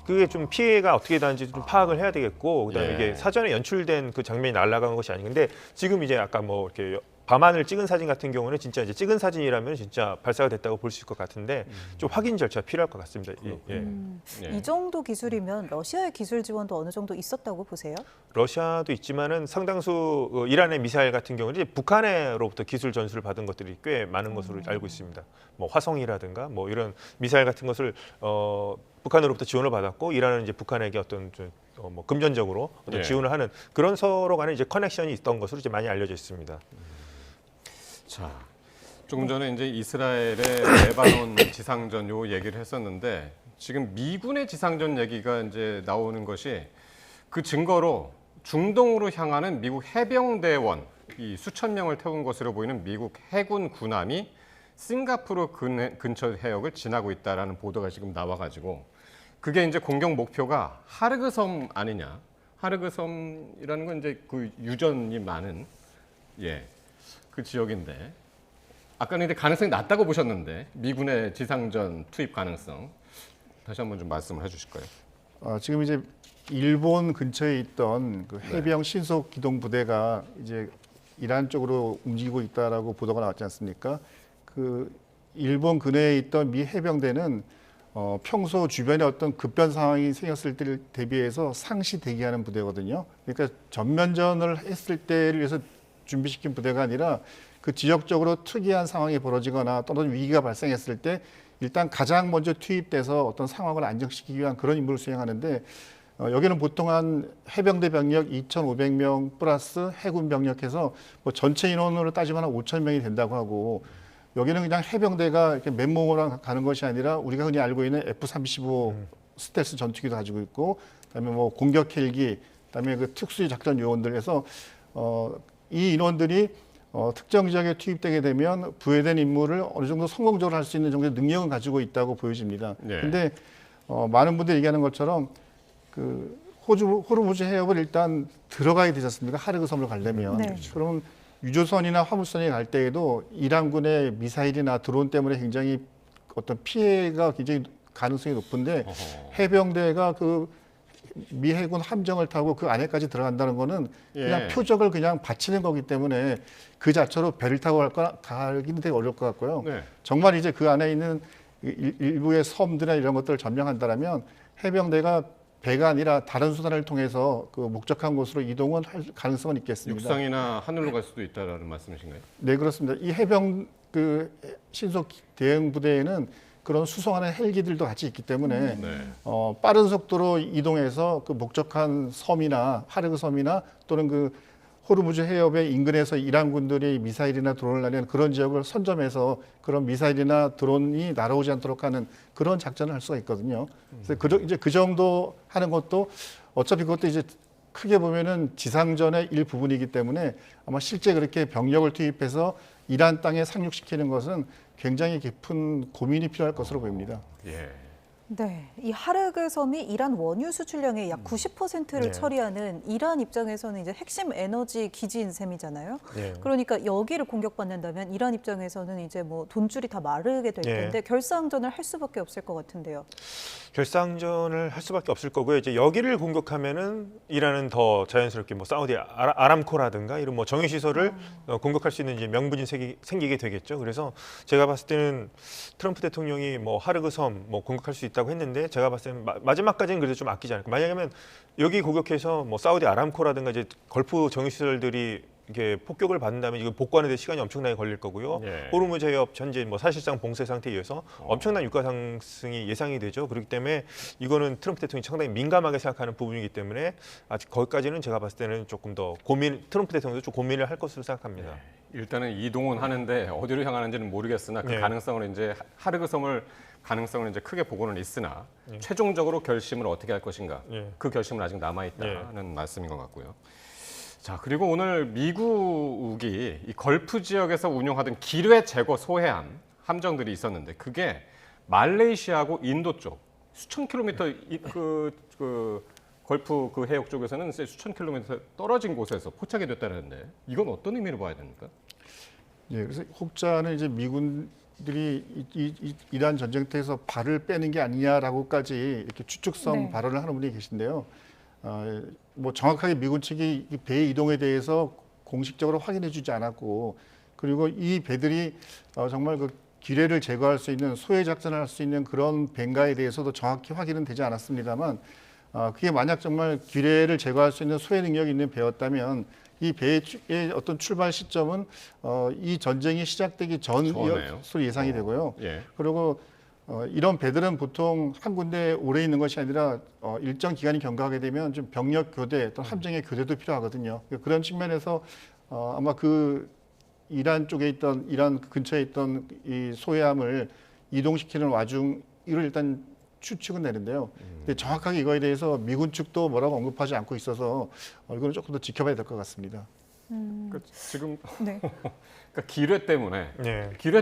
그게 좀 피해가 어떻게 나는지 좀 파악을 해야 되겠고, 그다음에 예. 이게 사전에 연출된 그 장면이 날아간 것이 아닌데, 지금 이제 아까 뭐 이렇게 밤하늘 찍은 사진 같은 경우는 진짜 이제 찍은 사진이라면 진짜 발사가 됐다고 볼 수 있을 것 같은데, 좀 확인 절차 필요할 것 같습니다. 예. 예. 이 정도 기술이면 러시아의 기술 지원도 어느 정도 있었다고 보세요? 러시아도 있지만은 상당수 이란의 미사일 같은 경우는 이제 북한으로부터 기술 전수를 받은 것들이 꽤 많은 것으로 알고 있습니다. 뭐 화성이라든가 뭐 이런 미사일 같은 것을 북한으로부터 지원을 받았고, 이란은 이제 북한에게 어떤 뭐 금전적으로 어떤 예. 지원을 하는 그런 서로 간에 이제 커넥션이 있던 것으로 이제 많이 알려져 있습니다. 자, 조금 전에 이제 이스라엘의 레바논 지상전 요 얘기를 했었는데, 지금 미군의 지상전 얘기가 이제 나오는 것이, 그 증거로 중동으로 향하는 미국 해병대원 이 수천 명을 태운 것으로 보이는 미국 해군 군함이 싱가포르 근처 해역을 지나고 있다라는 보도가 지금 나와가지고, 그게 이제 공격 목표가 하르그섬 아니냐? 하르그섬이라는 건 이제 그 유전이 많은 그 지역인데, 아까는 근데 가능성이 낮다고 보셨는데, 미군의 지상전 투입 가능성 다시 한번 좀 말씀을 해주실까요? 지금 이제 일본 근처에 있던 그 해병 신속 기동 부대가 이제 이란 쪽으로 움직이고 있다라고 보도가 나왔지 않습니까? 그 일본 근해에 있던 미 해병대는 평소 주변에 어떤 급변 상황이 생겼을 때를 대비해서 상시 대기하는 부대거든요. 그러니까 전면전을 했을 때를 위해서 준비시킨 부대가 아니라, 그 지역적으로 특이한 상황이 벌어지거나 또는 위기가 발생했을 때 일단 가장 먼저 투입돼서 어떤 상황을 안정시키기 위한 그런 임무를 수행하는데, 여기는 보통 한 해병대 병력 2,500명 플러스 해군 병력해서 뭐 전체 인원으로 따지면 한 5,000명이 된다고 하고 여기는 그냥 해병대가 이렇게 맨몸으로 가는 것이 아니라 우리가 흔히 알고 있는 F-35 스텔스 전투기도 가지고 있고 그다음에 뭐 공격 헬기, 그다음에 그 특수 작전 요원들에서 이 인원들이 특정 지역에 투입되게 되면 부여된 임무를 어느 정도 성공적으로 할 수 있는 정도의 능력은 가지고 있다고 보여집니다. 네. 근데 많은 분들이 얘기하는 것처럼 그 호르무즈 해협을 일단 들어가야 되지 않습니까? 하르그 섬을 가려면. 네. 그러면 유조선이나 화물선이 갈 때에도 이란군의 미사일이나 드론 때문에 굉장히 어떤 피해가 굉장히 가능성이 높은데 해병대가 그 미 해군 함정을 타고 그 안에까지 들어간다는 거는 그냥 예. 표적을 그냥 바치는 거기 때문에 그 자체로 배를 타고 가기는 되게 어려울 것 같고요. 네. 정말 이제 그 안에 있는 일부의 섬들이나 이런 것들을 점령한다라면 해병대가 배가 아니라 다른 수단을 통해서 그 목적한 곳으로 이동은 할 가능성은 있겠습니다. 육상이나 하늘로 갈 수도 있다라는 말씀이신가요? 네, 그렇습니다. 이 해병 그 신속 대응 부대에는 그런 수송하는 헬기들도 같이 있기 때문에 네. 빠른 속도로 이동해서 그 목적한 섬이나 하르그 섬이나 또는 그 호르무즈 해협의 인근에서 이란군들이 미사일이나 드론을 날리는 그런 지역을 선점해서 그런 미사일이나 드론이 날아오지 않도록 하는 그런 작전을 할 수가 있거든요. 그래서 이제 그 정도 하는 것도 어차피 그것도 이제 크게 보면은 지상전의 일부분이기 때문에 아마 실제 그렇게 병력을 투입해서 이란 땅에 상륙시키는 것은 굉장히 깊은 고민이 필요할 것으로 보입니다. 예. 네, 이 하르그 섬이 이란 원유 수출량의 약 90%를 네. 처리하는 이란 입장에서는 이제 핵심 에너지 기지인 셈이잖아요. 네. 그러니까 여기를 공격받는다면 이란 입장에서는 이제 뭐 돈줄이 다 마르게 될 네. 텐데 결사항전을 할 수밖에 없을 것 같은데요. 결상전을 할 수밖에 없을 거고요. 이제 여기를 공격하면은 이란은 더 자연스럽게 뭐 사우디 아람코라든가 이런 뭐 정유 시설을 공격할 수 있는 이제 명분이 생기게 되겠죠. 그래서 제가 봤을 때는 트럼프 대통령이 뭐 하르그 섬 뭐 공격할 수 있다고 했는데 제가 봤을 때는 마지막까지는 그래도 좀 아끼지 않을까. 만약에면 여기 공격해서 뭐 사우디 아람코라든가 이제 걸프 정유 시설들이 이게 폭격을 받는다면 이거 복구하는 데 시간이 엄청나게 걸릴 거고요. 예. 호르무즈 해협 현재 뭐 사실상 봉쇄 상태에 의해서 엄청난 유가 상승이 예상이 되죠. 그렇기 때문에 이거는 트럼프 대통령이 상당히 민감하게 생각하는 부분이기 때문에 아직 거기까지는 제가 봤을 때는 조금 더 트럼프 대통령도 좀 고민을 할 것으로 생각합니다. 일단은 이동은 하는데 어디로 향하는지는 모르겠으나 그 네. 가능성을 이제 하르그 섬을 가능성을 이제 크게 보고는 있으나 최종적으로 결심을 어떻게 할 것인가 예. 그 결심은 아직 남아 있다는 말씀인 것 같고요. 자, 그리고 오늘 미국이 이 걸프 지역에서 운용하던 기뢰 제거 소해함 함정들이 있었는데 그게 말레이시아하고 인도 쪽 수천 킬로미터 그 걸프 그 해역 쪽에서는 수천 킬로미터 떨어진 곳에서 포착이 됐다는데 이건 어떤 의미로 봐야 됩니까? 예, 그래서 혹자는 이제 미군들이 이란 전쟁터에서 발을 빼는 게 아니냐라고까지 이렇게 추측성 네. 발언을 하는 분이 계신데요. 뭐 정확하게 미군 측이 이 배의 이동에 대해서 공식적으로 확인해주지 않았고, 그리고 이 배들이 정말 그 기뢰를 제거할 수 있는 소해 작전을 할 수 있는 그런 배인가에 대해서도 정확히 확인은 되지 않았습니다만, 그게 만약 정말 기뢰를 제거할 수 있는 소해 능력이 있는 배였다면 이 배의 어떤 출발 시점은 이 전쟁이 시작되기 전에요? 전으로 예상이 되고요. 예. 그리고 이런 배들은 보통 한 군데 오래 있는 것이 아니라 일정 기간이 경과하게 되면 좀 병력 교대 또 함정의 교대도 필요하거든요. 그런 측면에서 아마 그 이란 쪽에 있던 이란 근처에 있던 이 소해함을 이동시키는 와중을 일단 추측은 되는데요. 근데 정확하게 이거에 대해서 미군 측도 뭐라고 언급하지 않고 있어서 이거는 조금 더 지켜봐야 될 것 같습니다. 그러니까 지금 네. 그러니까 기뢰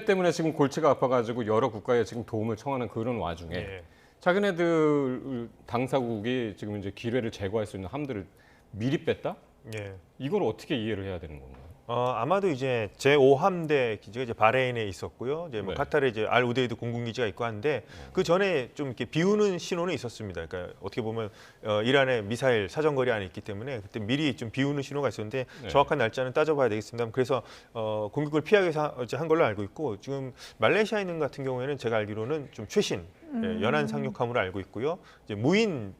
때문에 지금 골치가 아파가지고 여러 국가에 지금 도움을 청하는 그런 와중에 예. 자기네들 당사국이 지금 이제 기뢰를 제거할 수 있는 함들을 미리 뺐다? 예. 이걸 어떻게 이해를 해야 되는 건가요? 아마도 이제 제5함대 기지가 이제 바레인에 있었고요. 이제 뭐 네. 카타르에 이제 알 우데이드 공군 기지가 있고 한데 그 전에 좀 이렇게 비우는 신호는 있었습니다. 그러니까 어떻게 보면 이란의 미사일 사정거리 안에 있기 때문에 그때 미리 좀 비우는 신호가 있었는데 네. 정확한 날짜는 따져봐야 되겠습니다. 그래서 공격을 피하기 위해서 한 걸로 알고 있고 지금 말레이시아 있는 같은 경우에는 제가 알기로는 좀 최신 연안 상륙함으로 알고 있고요. 이제 무인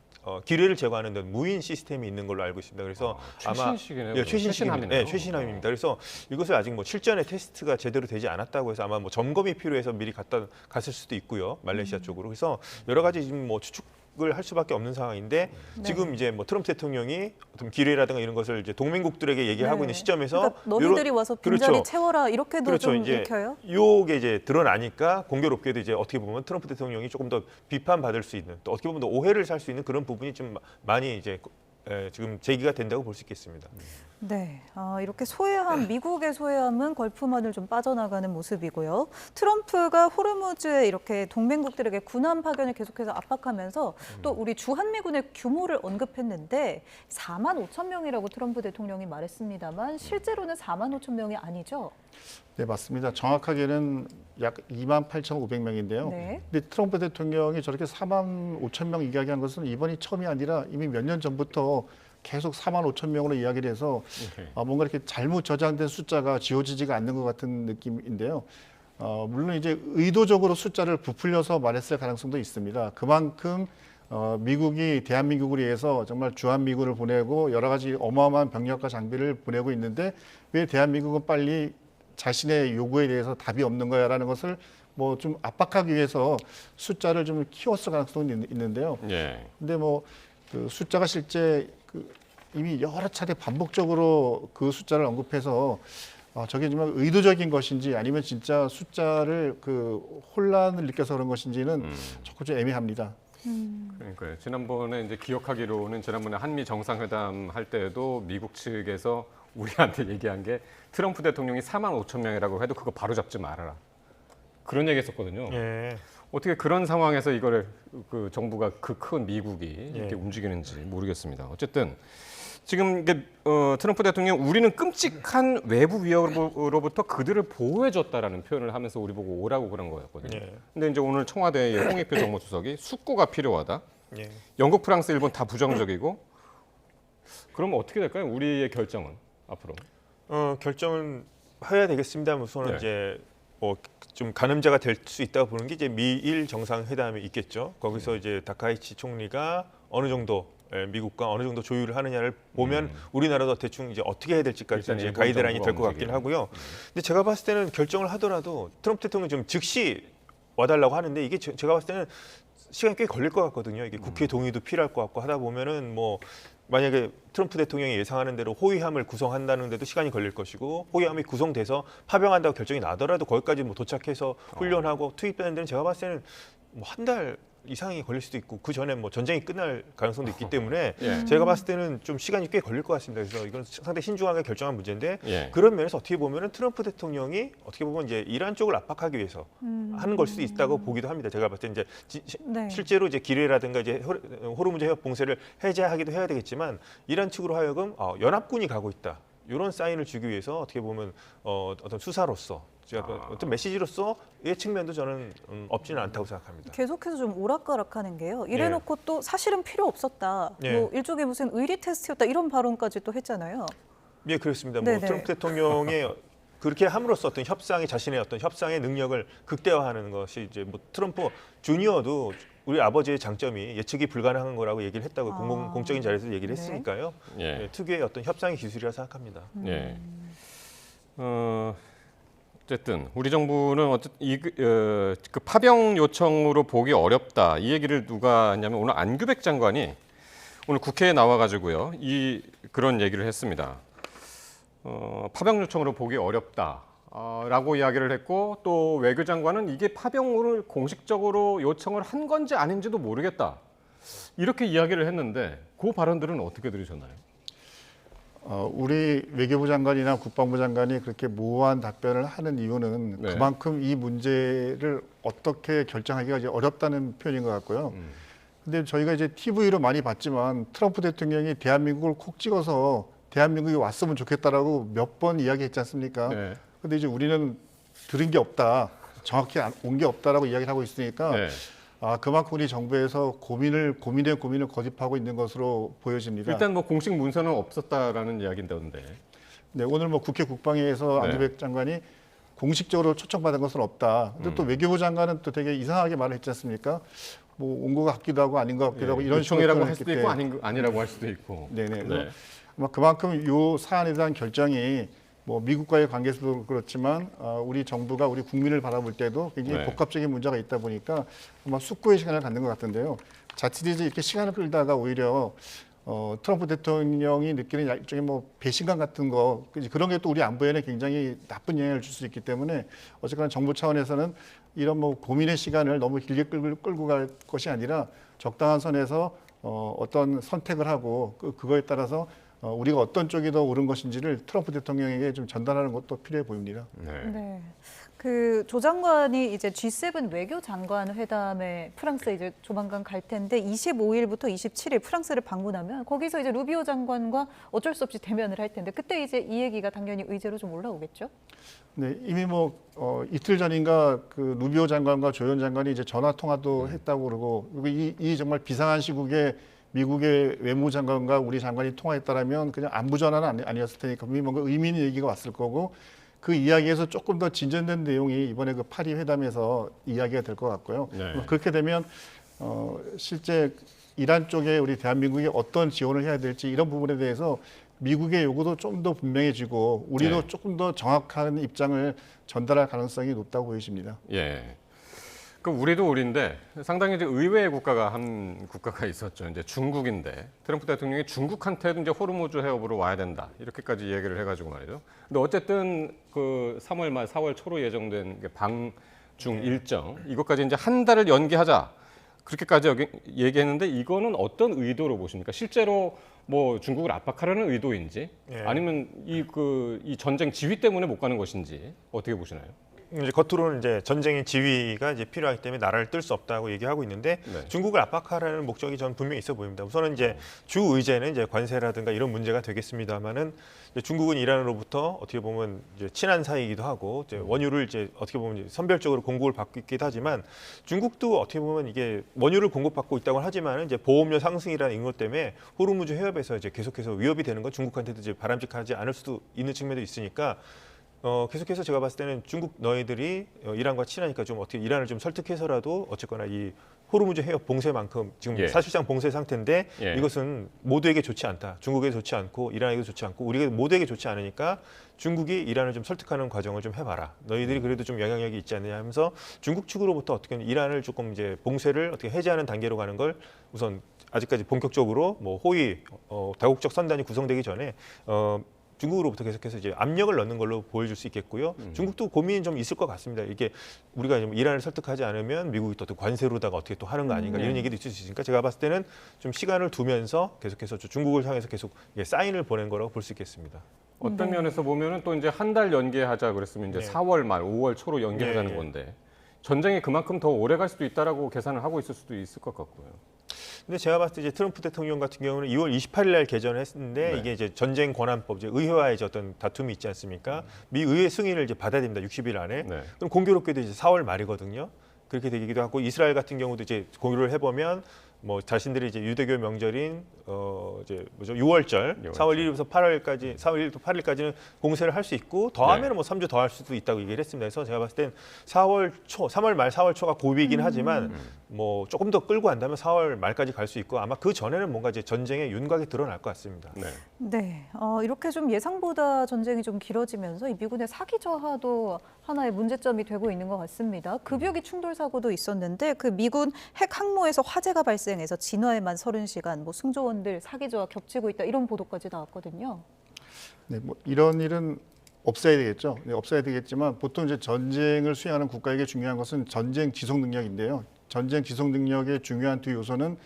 기뢰를 제거하는 데 무인 시스템이 있는 걸로 알고 있습니다. 그래서 아마 최신식이네요. 예, 최신식입니다. 최신함이네요. 네, 최신함입니다. 그래서 이것을 아직 뭐 실전의 테스트가 제대로 되지 않았다고 해서 아마 뭐 점검이 필요해서 미리 갔을 수도 있고요. 말레이시아 쪽으로. 그래서 여러 가지 지금 뭐 추측 을 할 수밖에 없는 상황인데 네. 지금 이제 뭐 트럼프 대통령이 어떤 기뢰라든가 이런 것을 이제 동맹국들에게 얘기하고 네. 있는 시점에서 그러니까 너희들이 와서 빈자리 그렇죠. 채워라 이렇게도 그렇죠. 좀 이제 읽혀요? 요게 이제 드러나니까 공교롭게도 이제 어떻게 보면 트럼프 대통령이 조금 더 비판받을 수 있는 또 어떻게 보면 더 오해를 살 수 있는 그런 부분이 좀 많이 이제 지금 제기가 된다고 볼 수 있겠습니다. 네, 이렇게 소외함, 미국의 소외함은 걸프만을 좀 빠져나가는 모습이고요. 트럼프가 호르무즈에 이렇게 동맹국들에게 군함 파견을 계속해서 압박하면서 또 우리 주한미군의 규모를 언급했는데 4만 5천 명이라고 트럼프 대통령이 말했습니다만 실제로는 4만 5천 명이 아니죠. 네, 맞습니다. 정확하게는 약 28,500명인데요. 네. 근데 트럼프 대통령이 저렇게 4만 5천 명 이야기한 것은 이번이 처음이 아니라 이미 몇 년 전부터 계속 4만 5천 명으로 이야기를 해서 뭔가 이렇게 잘못 저장된 숫자가 지워지지가 않는 것 같은 느낌인데요. 물론 이제 의도적으로 숫자를 부풀려서 말했을 가능성도 있습니다. 그만큼 미국이 대한민국을 위해서 정말 주한미군을 보내고 여러 가지 어마어마한 병력과 장비를 보내고 있는데 왜 대한민국은 빨리 자신의 요구에 대해서 답이 없는 거야라는 것을 뭐 좀 압박하기 위해서 숫자를 좀 키웠을 가능성이 있는데요. 예. 근데 뭐 그 숫자가 실제 이미 여러 차례 반복적으로 그 숫자를 언급해서 저게 정말 의도적인 것인지 아니면 진짜 숫자를 혼란을 느껴서 그런 것인지는 조금 좀 애매합니다. 그러니까요. 지난번에 이제 기억하기로는 지난번에 한미 정상회담 할 때도 미국 측에서 우리한테 얘기한 게 트럼프 대통령이 4만 5천 명이라고 해도 그거 바로 잡지 말아라. 그런 얘기했었거든요. 예. 어떻게 그런 상황에서 이거를 그 정부가 그 큰 미국이 이렇게 예. 움직이는지 모르겠습니다. 어쨌든 지금 이게 트럼프 대통령 우리는 끔찍한 외부 위협으로부터 그들을 보호해줬다라는 표현을 하면서 우리 보고 오라고 그런 거였거든요. 예. 근데 이제 오늘 청와대의 홍익표 정무수석이 숙고가 필요하다. 예. 영국, 프랑스, 일본 다 부정적이고 그러면 어떻게 될까요? 우리의 결정은 앞으로. 결정은 해야 되겠습니다. 우선은 네. 이제 뭐 좀 가늠자가 될 수 있다고 보는 게 이제 미일 정상회담이 있겠죠. 거기서 이제 다카이치 총리가 어느 정도 미국과 어느 정도 조율을 하느냐를 보면 우리나라도 대충 이제 어떻게 해야 될지까지 일단 이제 일본 가이드라인이 될 것 정부가 같긴 움직이는. 하고요. 근데 제가 봤을 때는 결정을 하더라도 트럼프 대통령이 좀 즉시 와달라고 하는데 이게 제가 봤을 때는 시간이 꽤 걸릴 것 같거든요. 이게 국회 동의도 필요할 것 같고 하다 보면은 뭐 만약에 트럼프 대통령이 예상하는 대로 호위함을 구성한다는데도 시간이 걸릴 것이고 호위함이 구성돼서 파병한다고 결정이 나더라도 거기까지 뭐 도착해서 훈련하고 투입되는 데는 제가 봤을 때는 뭐 한 달 이상이 걸릴 수도 있고 그 전에 뭐 전쟁이 끝날 가능성도 있기 때문에 예. 제가 봤을 때는 좀 시간이 꽤 걸릴 것 같습니다. 그래서 이건 상당히 신중하게 결정한 문제인데 예. 그런 면에서 어떻게 보면은 트럼프 대통령이 어떻게 보면 이제 이란 쪽을 압박하기 위해서 하는 걸 수도 있다고 보기도 합니다. 제가 봤을 때 이제 네. 실제로 이제 기뢰라든가 이제 호르무즈 해협 봉쇄를 해제하기도 해야 되겠지만 이란 측으로 하여금 연합군이 가고 있다. 이런 사인을 주기 위해서 어떻게 보면 어떤 수사로서 어떤 메시지로서의 측면도 저는 없지는 않다고 생각합니다. 계속해서 좀 오락가락하는 게요. 이래놓고 또 사실은 필요 없었다. 예. 뭐 일종의 무슨 의리 테스트였다 이런 발언까지 또 했잖아요. 예, 그렇습니다. 뭐 네네. 트럼프 대통령의 그렇게 함으로써 어떤 협상이 자신의 어떤 협상의 능력을 극대화하는 것이 이제 뭐 트럼프 주니어도 우리 아버지의 장점이 예측이 불가능한 거라고 얘기를 했다고 공적인 자리에서 얘기를 네. 했으니까요. 예. 예, 특유의 어떤 협상의 기술이라 생각합니다. 예. 어쨌든 우리 정부는 그 파병 요청으로 보기 어렵다 이 얘기를 누가 했냐면 오늘 안규백 장관이 오늘 국회에 나와가지고요 그런 얘기를 했습니다. 파병 요청으로 보기 어렵다. 라고 이야기를 했고 또 외교장관은 이게 파병을 공식적으로 요청을 한 건지 아닌지도 모르겠다. 이렇게 이야기를 했는데 그 발언들은 어떻게 들으셨나요? 우리 외교부 장관이나 국방부 장관이 그렇게 모호한 답변을 하는 이유는 네. 그만큼 이 문제를 어떻게 결정하기가 이제 어렵다는 표현인 것 같고요. 근데 저희가 이제 TV로 많이 봤지만 트럼프 대통령이 대한민국을 콕 찍어서 대한민국이 왔으면 좋겠다라고 몇 번 이야기했지 않습니까? 네. 근데 이제 우리는 들은 게 없다. 정확히 온 게 없다라고 이야기를 하고 있으니까 네. 그만큼 우리 정부에서 고민을 거듭하고 있는 것으로 보여집니다. 일단 뭐 공식 문서는 없었다라는 이야기인데. 네, 오늘 뭐 국회 국방위에서 네. 안규백 장관이 공식적으로 초청받은 것은 없다. 근데 또 외교부 장관은 또 되게 이상하게 말을 했지 않습니까? 뭐 온 것 같기도 하고 아닌 것 같기도 하고 이런 식으로 요청이라고 할 표현했기 수도 있고 때문에 아니라고 할 수도 있고. 네네. 네. 아마 그만큼 이 사안에 대한 결정이 뭐 미국과의 관계에서도 그렇지만 우리 정부가 우리 국민을 바라볼 때도 굉장히 네. 복합적인 문제가 있다 보니까 아마 숙고의 시간을 갖는 것 같은데요. 자칫 이제 이렇게 시간을 끌다가 오히려 트럼프 대통령이 느끼는 일종의 뭐 배신감 같은 거 그런 게 또 우리 안보에는 굉장히 나쁜 영향을 줄 수 있기 때문에 어쨌거나 정부 차원에서는 이런 뭐 고민의 시간을 너무 길게 끌고 갈 것이 아니라 적당한 선에서 어떤 선택을 하고 그거에 따라서 우리가 어떤 쪽이 더 옳은 것인지를 트럼프 대통령에게 좀 전달하는 것도 필요해 보입니다. 네. 그 조 장관이 이제 G7 외교장관 회담에 프랑스에 이제 조만간 갈 텐데 25일부터 27일 프랑스를 방문하면 거기서 이제 루비오 장관과 어쩔 수 없이 대면을 할 텐데 그때 이제 이 얘기가 당연히 의제로 좀 올라오겠죠? 네, 이미 뭐 이틀 전인가 그 루비오 장관과 조현 장관이 이제 전화 통화도 했다고 그러고 그리고 이 정말 비상한 시국에 미국의 외무장관과 우리 장관이 통화했다라면 그냥 안부 전화는 아니었을 테니까 분명히 뭔가 의미 있는 얘기가 왔을 거고 그 이야기에서 조금 더 진전된 내용이 이번에 그 파리 회담에서 이야기가 될 것 같고요. 네. 그렇게 되면 실제 이란 쪽에 우리 대한민국이 어떤 지원을 해야 될지 이런 부분에 대해서 미국의 요구도 좀 더 분명해지고 우리도 네. 조금 더 정확한 입장을 전달할 가능성이 높다고 보여집니다. 예. 그 우리도 우리인데 상당히 이제 의외의 국가가 한 국가가 있었죠. 이제 중국인데 트럼프 대통령이 중국한테도 이제 호르무즈 해협으로 와야 된다 이렇게까지 얘기를 해가지고 말이죠. 근데 어쨌든 그 3월 말 4월 초로 예정된 방중 일정 이것까지 이제 한 달을 연기하자 그렇게까지 얘기했는데 이거는 어떤 의도로 보십니까? 실제로 뭐 중국을 압박하려는 의도인지 예. 아니면 이 전쟁 지휘 때문에 못 가는 것인지 어떻게 보시나요? 이제 겉으로는 이제 전쟁의 지휘가 이제 필요하기 때문에 나라를 뜰 수 없다고 얘기하고 있는데 네. 중국을 압박하라는 목적이 저는 분명히 있어 보입니다. 우선은 이제 주 의제는 이제 관세라든가 이런 문제가 되겠습니다만은 중국은 이란으로부터 어떻게 보면 이제 친한 사이이기도 하고 이제 원유를 이제 어떻게 보면 이제 선별적으로 공급을 받고 있기도 하지만 중국도 어떻게 보면 이게 원유를 공급받고 있다고 하지만은 이제 보험료 상승이라는 인것 때문에 호르무즈 해협에서 이제 계속해서 위협이 되는 건 중국한테도 이제 바람직하지 않을 수도 있는 측면도 있으니까. 계속해서 제가 봤을 때는 중국 너희들이 이란과 친하니까 좀 어떻게 이란을 좀 설득해서라도 어쨌거나 이 호르무즈 해협 봉쇄만큼 지금 예. 사실상 봉쇄 상태인데 예. 이것은 모두에게 좋지 않다. 중국에게 좋지 않고 이란에게 좋지 않고 우리가 모두에게 좋지 않으니까 중국이 이란을 좀 설득하는 과정을 좀 해봐라. 너희들이 그래도 좀 영향력이 있지 않느냐 하면서 중국 측으로부터 어떻게 이란을 조금 이제 봉쇄를 어떻게 해제하는 단계로 가는 걸 우선 아직까지 본격적으로 뭐 호의 다국적 선단이 구성되기 전에 중국으로부터 계속해서 이제 압력을 넣는 걸로 보여줄 수 있겠고요. 중국도 고민이 좀 있을 것 같습니다. 이게 우리가 이란을 설득하지 않으면 미국이 또 관세로다가 어떻게 또 하는 거 아닌가 이런 얘기도 있을 수 있으니까 제가 봤을 때는 좀 시간을 두면서 계속해서 중국을 향해서 계속 사인을 보낸 거라고 볼 수 있겠습니다. 어떤 면에서 보면은 또 이제 한 달 연기하자 그랬으면 이제 네. 4월 말, 5월 초로 연기하자는 네. 건데 전쟁이 그만큼 더 오래 갈 수도 있다라고 계산을 하고 있을 수도 있을 것 같고요. 근데 제가 봤을 때 이제 트럼프 대통령 같은 경우는 2월 28일 날 개전을 했는데 네. 이게 이제 전쟁 권한법, 이제 의회와의 이제 어떤 다툼이 있지 않습니까? 미 의회 승인을 이제 받아야 됩니다. 60일 안에. 네. 그럼 공교롭게도 이제 4월 말이거든요. 그렇게 되기도 하고 이스라엘 같은 경우도 이제 고려를 해보면 뭐 자신들이 이제 유대교 명절인 이제 뭐죠 6월절 4월 1일부터 8월까지 4월 1일부터 8일까지는 공세를 할 수 있고 더하면 뭐 3주 더 할 수도 있다고 얘기를 했습니다. 그래서 제가 봤을 땐 4월 초, 3월 말 4월 초가 고비이긴 하지만 뭐 조금 더 끌고 간다면 4월 말까지 갈 수 있고 아마 그 전에는 뭔가 이제 전쟁의 윤곽이 드러날 것 같습니다. 네. 네, 이렇게 좀 예상보다 전쟁이 좀 길어지면서 이 미군의 사기 저하도 하나의 문제점이 되고 있는 것 같습니다. 급유기 충돌 사고도 있었는데 그 미군 핵 항모에서 화재가 발생해서 진화에만 30시간, 뭐 승조원들 사기 저하 겹치고 있다 이런 보도까지 나왔거든요. 네, 뭐 이런 일은 없어야 되겠죠. 네, 없어야 되겠지만 보통 이제 전쟁을 수행하는 국가에게 중요한 것은 전쟁 지속 능력인데요. 전쟁 지속 능력의 중요한 두 요소는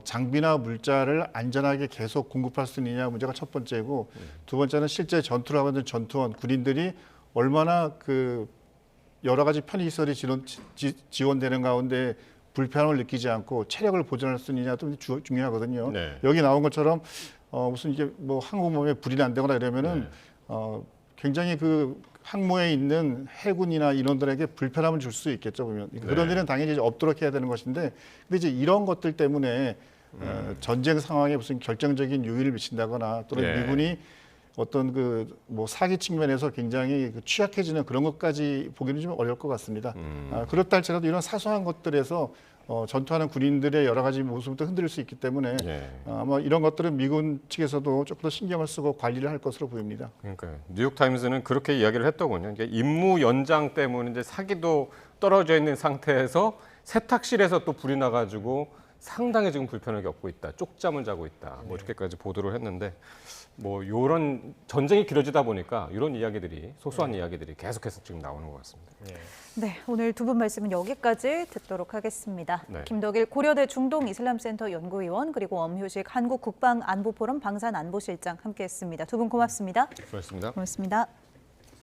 장비나 물자를 안전하게 계속 공급할 수 있느냐 문제가 첫 번째고 두 번째는 실제 전투를 하고 있는 전투원 군인들이 얼마나 그 여러 가지 편의시설이 지원되는 가운데 불편함을 느끼지 않고 체력을 보존할 수 있느냐도 중요하거든요. 네. 여기 나온 것처럼 무슨 이게 뭐 항공모함에 불이 난다거나 이러면은 굉장히 그 항모에 있는 해군이나 인원들에게 불편함을 줄 수 있겠죠. 보면 그런 일은 당연히 이제 없도록 해야 되는 것인데, 근데 이제 이런 것들 때문에 전쟁 상황에 무슨 결정적인 요인을 미친다거나 또는 네. 미군이 어떤 그 뭐 사기 측면에서 굉장히 그 취약해지는 그런 것까지 보기는 좀 어려울 것 같습니다. 그렇다 할지라도 이런 사소한 것들에서 전투하는 군인들의 여러 가지 모습도 흔들릴 수 있기 때문에 예. 아마 이런 것들은 미군 측에서도 조금 더 신경을 쓰고 관리를 할 것으로 보입니다. 그러니까 뉴욕 타임스는 그렇게 이야기를 했더군요. 이게 임무 연장 때문에 이제 사기도 떨어져 있는 상태에서 세탁실에서 또 불이 나가지고 상당히 지금 불편을 겪고 있다, 쪽잠을 자고 있다, 뭐 이렇게까지 보도를 했는데 뭐 이런 전쟁이 길어지다 보니까 이런 이야기들이 소소한 이야기들이 계속해서 지금 나오는 것 같습니다. 네, 오늘 두 분 말씀은 여기까지 듣도록 하겠습니다. 네. 김덕일 고려대 중동이슬람센터 연구위원 그리고 엄효식 한국국방안보포럼 방산안보실장 함께했습니다. 두 분 고맙습니다. 고맙습니다. 고맙습니다.